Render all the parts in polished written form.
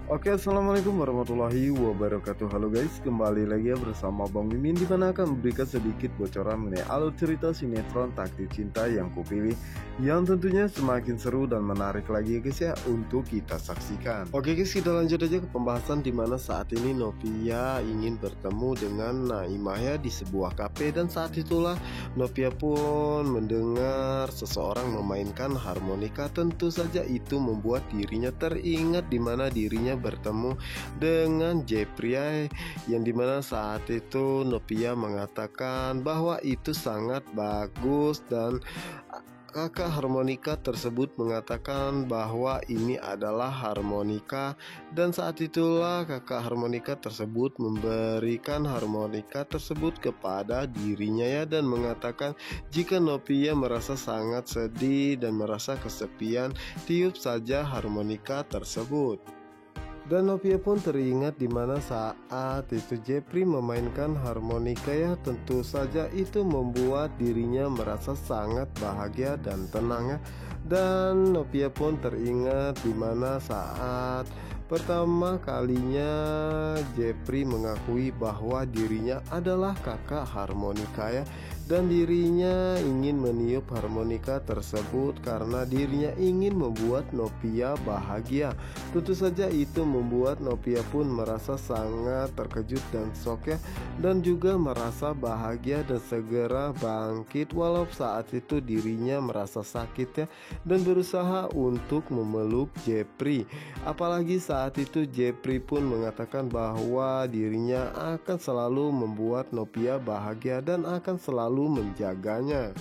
Oke, assalamualaikum warahmatullahi wabarakatuh. Halo guys, kembali lagi ya bersama Bang Mimin, di mana akan memberikan sedikit bocoran mengenai alur cerita sinetron Takdir Cinta yang kupilih, yang tentunya semakin seru dan menarik lagi ya guys ya untuk kita saksikan. Oke guys, kita lanjut aja ke pembahasan, di mana saat ini Novia ingin bertemu dengan Naimah ya di sebuah kafe, dan saat itulah Novia pun mendengar seseorang memainkan harmonika. Tentu saja itu membuat dirinya teringat di mana dirinya bertemu dengan Jepria, yang dimana saat itu Novia mengatakan bahwa itu sangat bagus, dan kakak harmonika tersebut mengatakan bahwa ini adalah harmonika, dan saat itulah kakak harmonika tersebut memberikan harmonika tersebut kepada dirinya ya, dan mengatakan jika Novia merasa sangat sedih dan merasa kesepian, tiup saja harmonika tersebut. Dan Novia pun teringat di mana saat itu Jepri memainkan harmonika ya, tentu saja itu membuat dirinya merasa sangat bahagia dan tenang ya. Dan Novia pun teringat di mana saat pertama kalinya Jepri mengakui bahwa dirinya adalah kakak harmonika ya, dan dirinya ingin meniup harmonika tersebut karena dirinya ingin membuat Novia bahagia. Tentu saja itu membuat Novia pun merasa sangat terkejut dan shock ya, dan juga merasa bahagia dan segera bangkit, walau saat itu dirinya merasa sakit ya, dan berusaha untuk memeluk Jepri. Apalagi saat itu Jepri pun mengatakan bahwa dirinya akan selalu membuat Novia bahagia dan akan selalu menjaganya.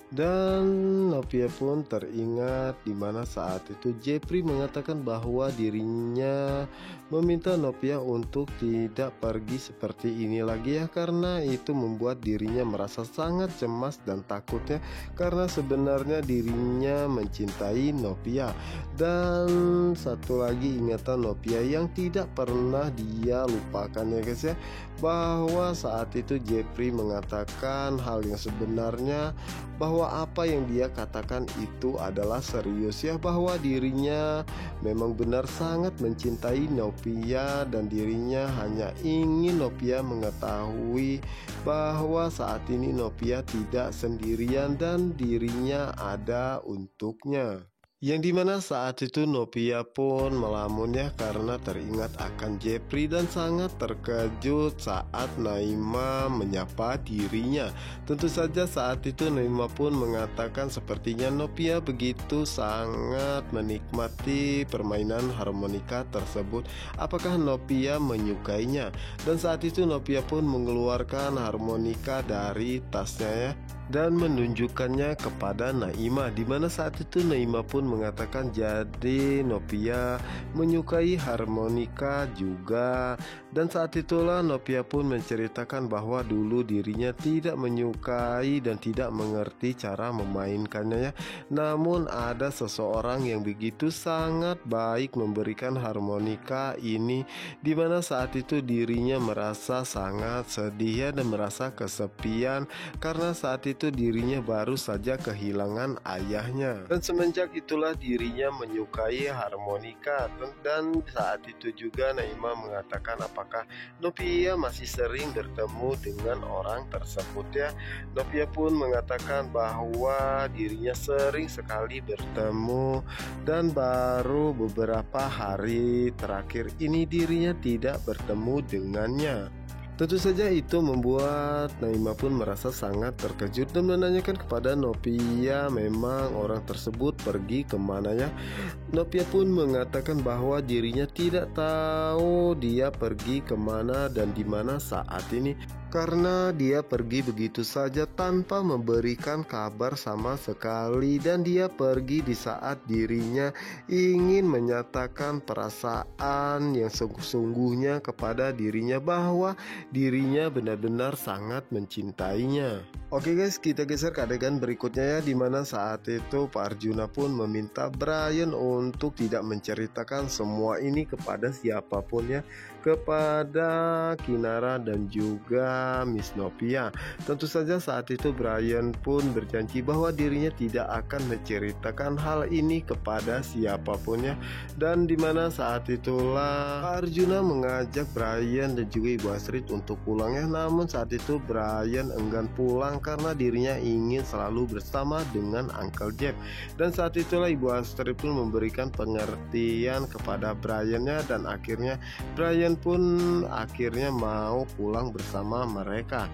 Dan Novia pun teringat di mana saat itu Jepri mengatakan bahwa dirinya meminta Novia untuk tidak pergi seperti ini lagi ya, karena itu membuat dirinya merasa sangat cemas dan takutnya, karena sebenarnya dirinya mencintai Novia. Dan satu lagi ingatan Novia yang tidak pernah dia lupakan ya guys ya, bahwa saat itu Jepri mengatakan hal yang sebenarnya, bahwa apa yang dia katakan itu adalah serius ya, bahwa dirinya memang benar sangat mencintai Novia, dan dirinya hanya ingin Novia mengetahui bahwa saat ini Novia tidak sendirian dan dirinya ada untuknya. Yang dimana saat itu Novia pun melamun ya, karena teringat akan Jepri dan sangat terkejut saat Naimah menyapa dirinya. Tentu saja saat itu Naimah pun mengatakan sepertinya Novia begitu sangat menikmati permainan harmonika tersebut. Apakah Novia menyukainya? Dan saat itu Novia pun mengeluarkan harmonika dari tasnya ya, dan menunjukkannya kepada Naimah, di mana saat itu Naimah pun mengatakan jadi Novia menyukai harmonika juga. Dan saat itulah Novia pun menceritakan bahwa dulu dirinya tidak menyukai dan tidak mengerti cara memainkannya ya, namun ada seseorang yang begitu sangat baik memberikan harmonika ini, di mana saat itu dirinya merasa sangat sedih ya, dan merasa kesepian karena saat itu dirinya baru saja kehilangan ayahnya. Dan semenjak itulah dirinya menyukai harmonika. Dan saat itu juga Naimah mengatakan apakah Novia masih sering bertemu dengan orang tersebut ya. Novia pun mengatakan bahwa dirinya sering sekali bertemu, dan baru beberapa hari terakhir ini dirinya tidak bertemu dengannya. Tentu saja itu membuat Naimah pun merasa sangat terkejut dan menanyakan kepada Novia memang orang tersebut pergi kemana ya. Novia pun mengatakan bahwa dirinya tidak tahu dia pergi kemana dan di mana saat ini, karena dia pergi begitu saja tanpa memberikan kabar sama sekali, dan dia pergi di saat dirinya ingin menyatakan perasaan yang sesungguhnya kepada dirinya, bahwa dirinya benar-benar sangat mencintainya. Oke guys, kita geser ke adegan berikutnya ya, dimana saat itu Pak Arjuna pun meminta Brian untuk tidak menceritakan semua ini kepada siapapun ya, kepada Kinara dan juga Miss Novia. Tentu saja saat itu Brian pun berjanji bahwa dirinya tidak akan menceritakan hal ini kepada siapapun ya. Dan dimana saat itulah Pak Arjuna mengajak Brian dan juga Ibu Astrid untuk pulang ya. Namun saat itu Brian enggan pulang karena dirinya ingin selalu bersama dengan Uncle Jeff. Dan saat itulah Ibu Astrid pun memberikan pengertian kepada Brian-nya, dan akhirnya Brian pun akhirnya mau pulang bersama mereka.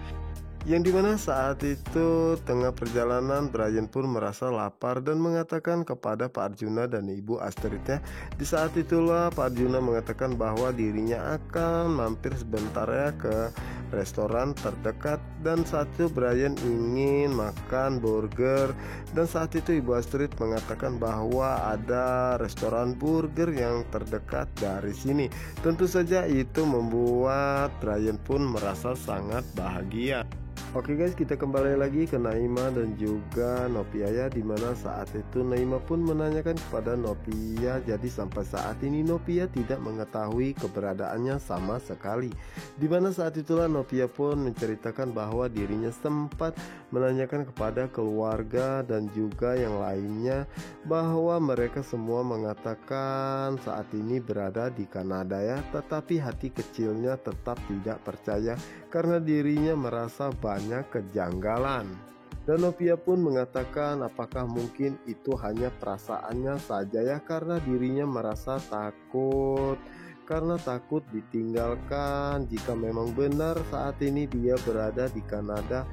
Yang dimana saat itu tengah perjalanan Brian pun merasa lapar dan mengatakan kepada Pak Arjuna dan Ibu Astridnya. Di saat itulah Pak Arjuna mengatakan bahwa dirinya akan mampir sebentar ya ke restoran terdekat, dan saat itu Brian ingin makan burger, dan saat itu Ibu Astrid mengatakan bahwa ada restoran burger yang terdekat dari sini. Tentu saja itu membuat Brian pun merasa sangat bahagia. Oke guys, kita kembali lagi ke Naima dan juga Novia ya, dimana saat itu Naima pun menanyakan kepada Novia. Jadi sampai saat ini Novia tidak mengetahui keberadaannya sama sekali. Dimana saat itulah Novia pun menceritakan bahwa dirinya sempat menanyakan kepada keluarga dan juga yang lainnya, bahwa mereka semua mengatakan saat ini berada di Kanada ya, tetapi hati kecilnya tetap tidak percaya karena dirinya merasa banyak kejanggalan. Dan Novia pun mengatakan apakah mungkin itu hanya perasaannya saja ya, karena dirinya merasa takut, karena takut ditinggalkan. Jika memang benar saat ini dia berada di Kanada,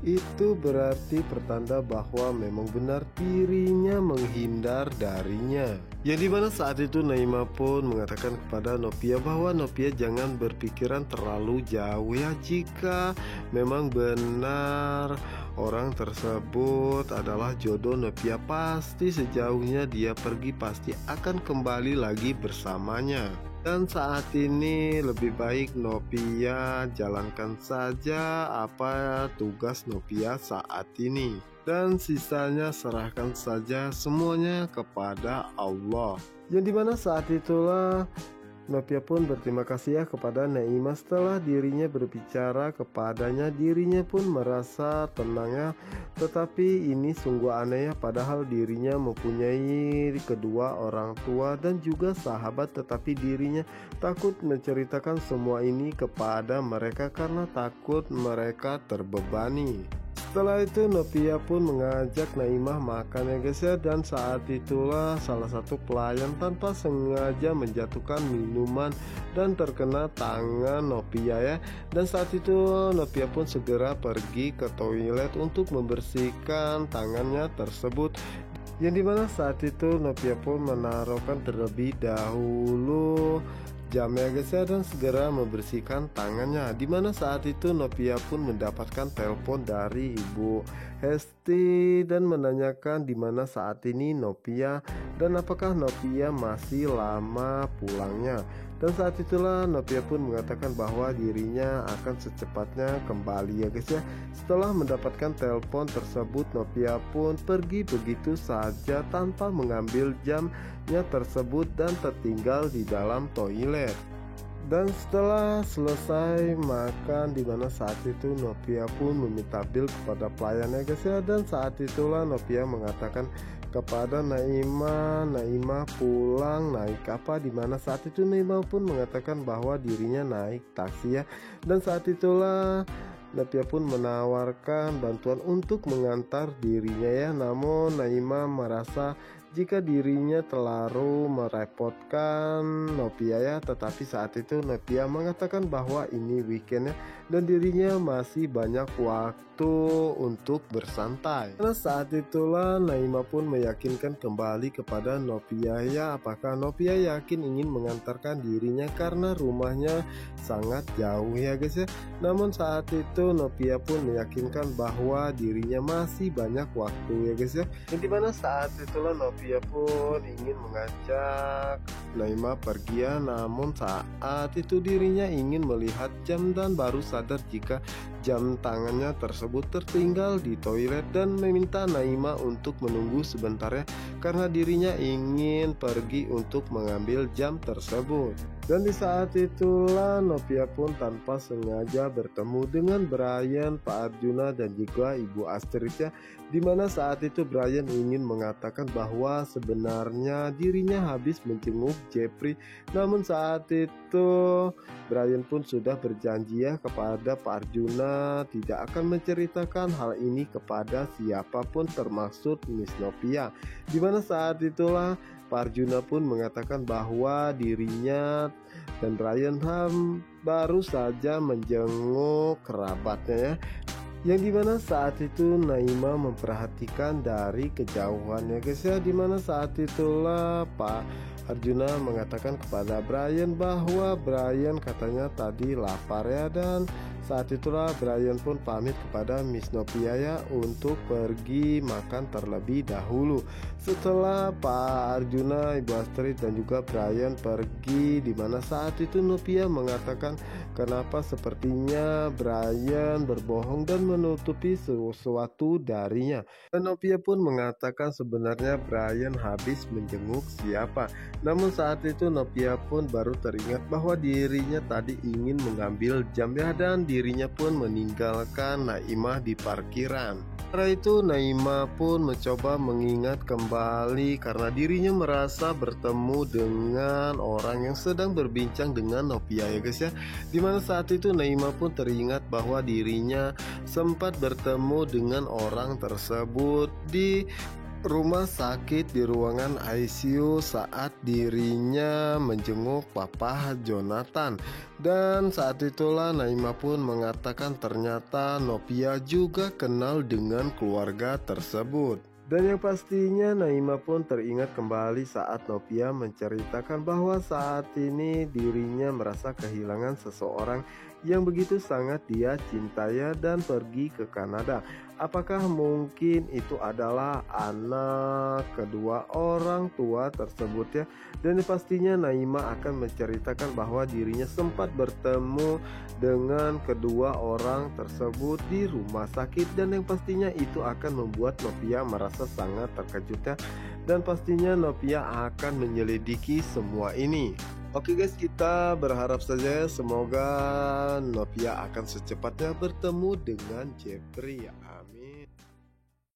itu berarti pertanda bahwa memang benar dirinya menghindar darinya. Yang dimana saat itu Naima pun mengatakan kepada Novia bahwa Novia jangan berpikiran terlalu jauh ya. Jika memang benar orang tersebut adalah jodoh Novia, pasti sejauhnya dia pergi pasti akan kembali lagi bersamanya. Dan saat ini lebih baik Novia jalankan saja apa tugas Novia saat ini, dan sisanya serahkan saja semuanya kepada Allah. Yang dimana saat itulah Novia pun berterima kasih ya kepada Naima. Setelah dirinya berbicara kepadanya, dirinya pun merasa tenang ya. Tetapi ini sungguh aneh ya, padahal dirinya mempunyai kedua orang tua dan juga sahabat, tetapi dirinya takut menceritakan semua ini kepada mereka karena takut mereka terbebani. Setelah itu Novia pun mengajak Naimah makan ya guys ya, dan saat itulah salah satu pelayan tanpa sengaja menjatuhkan minuman dan terkena tangan Novia ya. Dan saat itu Novia pun segera pergi ke toilet untuk membersihkan tangannya tersebut. Yang dimana saat itu Novia pun menaruhkan terlebih dahulu jamnya guys ya, dan segera membersihkan tangannya. Dimana saat itu Novia pun mendapatkan telepon dari Ibu Hesti dan menanyakan dimana saat ini Novia dan apakah Novia masih lama pulangnya. Dan saat itulah Novia pun mengatakan bahwa dirinya akan secepatnya kembali ya guys ya. Setelah mendapatkan telepon tersebut, Novia pun pergi begitu saja tanpa mengambil jamnya tersebut dan tertinggal di dalam toilet. Dan setelah selesai makan, dimana saat itu Novia pun meminta bil kepada pelayannya guys ya. Dan saat itulah Novia mengatakan kepada Naima pulang naik apa, dimana saat itu Naima pun mengatakan bahwa dirinya naik taksi ya. Dan saat itulah Novia pun menawarkan bantuan untuk mengantar dirinya ya. Namun Naima merasa jika dirinya terlalu merepotkan Novia ya, tetapi saat itu Novia mengatakan bahwa ini weekend ya, dan dirinya masih banyak waktu untuk bersantai. Karena saat itulah Naima pun meyakinkan kembali kepada Novia ya, apakah Novia yakin ingin mengantarkan dirinya karena rumahnya sangat jauh ya guys ya. Namun saat itu Novia pun meyakinkan bahwa dirinya masih banyak waktu ya guys ya. Yang dimana saat itulah Novia Novia pun ingin mengajak Naima pergi ya, namun saat itu dirinya ingin melihat jam dan baru sadar jika jam tangannya tersebut tertinggal di toilet dan meminta Naima untuk menunggu sebentar ya, karena dirinya ingin pergi untuk mengambil jam tersebut. Dan di saat itulah Novia pun tanpa sengaja bertemu dengan Brian, Pak Arjuna dan juga Ibu Astrid ya, dimana saat itu Brian ingin mengatakan bahwa sebenarnya dirinya habis menjenguk Jeffrey. Namun saat itu Brian pun sudah berjanji ya kepada Pak Arjuna tidak akan menceritakan hal ini kepada siapapun termasuk Miss Novia. Dimana saat itulah Pak Arjuna pun mengatakan bahwa dirinya dan Brian baru saja menjenguk kerabatnya ya, yang dimana saat itu Naima memperhatikan dari kejauhan ya guys ya, dimana saat itulah Pak Arjuna mengatakan kepada Brian bahwa Brian katanya tadi lapar ya, dan saat itulah Brian pun pamit kepada Miss Novia ya untuk pergi makan terlebih dahulu. Setelah Pak Arjuna, Ibu Astrid dan juga Brian pergi, dimana saat itu Novia mengatakan kenapa sepertinya Brian berbohong dan menutupi sesuatu darinya. Dan Novia pun mengatakan sebenarnya Brian habis menjenguk siapa. Namun saat itu Novia pun baru teringat bahwa dirinya tadi ingin mengambil jam ya, dan dirinya pun meninggalkan Naimah di parkiran. Setelah itu Naimah pun mencoba mengingat kembali karena dirinya merasa bertemu dengan orang yang sedang berbincang dengan Novia ya guys ya. Dimana saat itu Naimah pun teringat bahwa dirinya sempat bertemu dengan orang tersebut di rumah sakit di ruangan ICU saat dirinya menjenguk Papa Jonathan. Dan saat itulah Naimah pun mengatakan ternyata Novia juga kenal dengan keluarga tersebut. Dan yang pastinya Naimah pun teringat kembali saat Novia menceritakan bahwa saat ini dirinya merasa kehilangan seseorang yang begitu sangat dia cintai dan pergi ke Kanada. Apakah mungkin itu adalah anak kedua orang tua tersebut ya? Dan pastinya Naimah akan menceritakan bahwa dirinya sempat bertemu dengan kedua orang tersebut di rumah sakit, dan yang pastinya itu akan membuat Novia merasa sangat terkejut ya. Dan pastinya Novia akan menyelidiki semua ini. Oke guys, kita berharap saja semoga Novia akan secepatnya bertemu dengan Jeffrey ya, amin.